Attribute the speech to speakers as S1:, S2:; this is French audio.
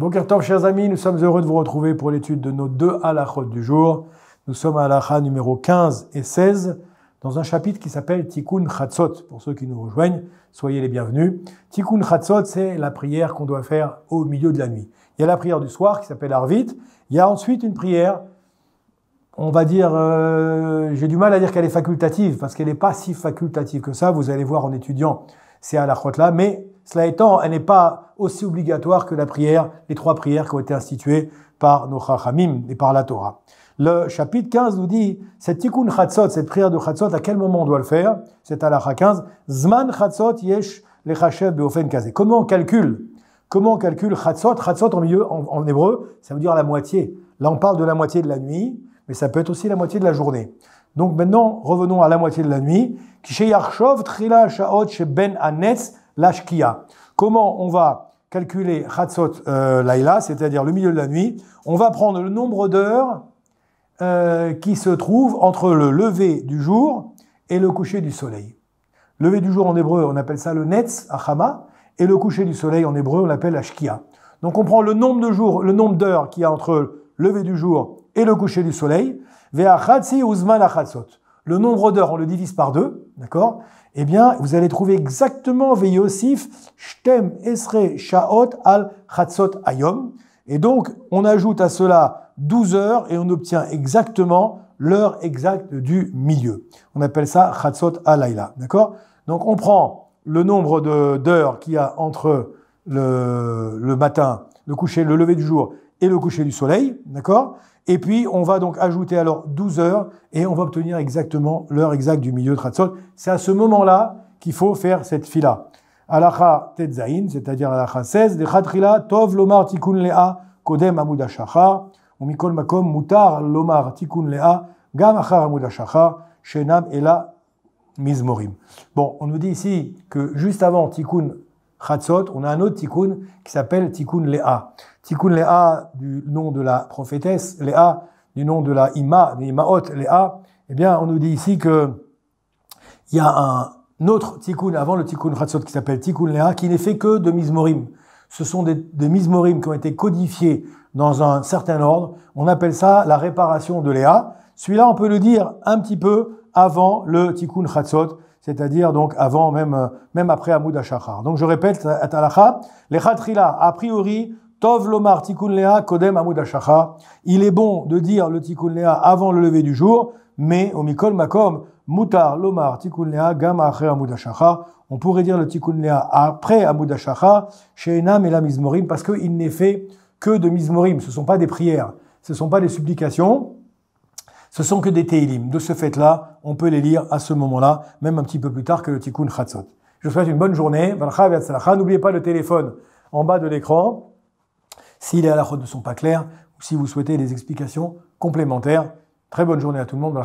S1: Boker Tov, chers amis, nous sommes heureux de vous retrouver pour l'étude de nos deux halachot du jour. Nous sommes à halakha numéro 15 et 16, dans un chapitre qui s'appelle Tikkun Chatzot. Pour ceux qui nous rejoignent, soyez les bienvenus. Tikkun Chatzot, c'est la prière qu'on doit faire au milieu de la nuit. Il y a la prière du soir qui s'appelle Arvit. Il y a ensuite une prière, on va dire, j'ai du mal à dire qu'elle est facultative, parce qu'elle n'est pas si facultative que ça, vous allez voir en étudiant ces halachot-là, mais cela étant, elle n'est pas aussi obligatoire que la prière, les trois prières qui ont été instituées par nos chachamim et par la Torah. Le chapitre 15 nous dit, cette tikkun chatzot, cette prière de chatzot, à quel moment on doit le faire? C'est à halakha 15. Zman chatzot yesh lechashev beofen kazé. Comment on calcule chatzot? Chatzot en hébreu, ça veut dire la moitié. Là, on parle de la moitié de la nuit, mais ça peut être aussi la moitié de la journée. Donc maintenant, revenons à la moitié de la nuit. Kisheyarshov trila shaot sheben anetz lashkia. Comment on va calculer chatzot laïla, c'est-à-dire le milieu de la nuit? On va prendre le nombre d'heures qui se trouvent entre le lever du jour et le coucher du soleil. Lever du jour en hébreu, on appelle ça le netz, achama, et le coucher du soleil en hébreu, on l'appelle ashkia. Donc on prend le nombre de jours, le nombre d'heures qu'il y a entre le lever du jour et le coucher du soleil, ve'achatzi uzman achatzot. Le nombre d'heures, on le divise par 2, d'accord? Eh bien, vous allez trouver exactement ve'yosif shtem esre shaot al chatzot ayom. Et donc, on ajoute à cela 12 heures et on obtient exactement l'heure exacte du milieu. On appelle ça chatzot alayla, d'accord? Donc, on prend le nombre d'heures qu'il y a entre le matin, le coucher, le lever du jour et le coucher du soleil, d'accord? Et puis, on va donc ajouter alors 12 heures et on va obtenir exactement l'heure exacte du milieu de chatzot. C'est à ce moment-là qu'il faut faire cette fila. Halakha tetzaïn, c'est-à-dire halakha 16, de chatrila tov lomar tikkun lea kodem amud hashachar, ou mikol makom mutar lomar tikkun lea gam achar amud hashachar, shenam ela mizmorim. Bon, on nous dit ici que juste avant tikkun chatzot, on a un autre tikkun qui s'appelle tikkun lea. Tikkun lea du nom de la prophétesse, lea du nom de la ima, de imaot lea. Eh bien, on nous dit ici que il y a un autre tikkun avant le tikkun chatzot qui s'appelle tikkun lea, qui n'est fait que de mizmorim. Ce sont des mizmorim qui ont été codifiés dans un certain ordre. On appelle ça la réparation de Léa. Celui-là, on peut le dire un petit peu avant le tikkun chatzot, c'est-à-dire donc avant même après Amud HaShachar. Donc je répète, à halakha, les chatrila, a priori, tov lomar tikkun lea kodem Amud HaShachar. Il est bon de dire le tikkun lea avant le lever du jour, mais au mikol makom mutar lomar tikkun lea gam achre Amud HaShachar. On pourrait dire le tikkun lea après Amud HaShachar, she'enam ela mizmorim, parce qu'il n'est fait que de mizmorim. Ce ne sont pas des prières, ce ne sont pas des supplications, ce sont que des teilim. De ce fait-là, on peut les lire à ce moment-là, même un petit peu plus tard que le tikkun chatzot. Je vous souhaite une bonne journée. N'oubliez pas le téléphone en bas de l'écran. Si les halachot ne sont pas clairs, ou si vous souhaitez des explications complémentaires, très bonne journée à tout le monde.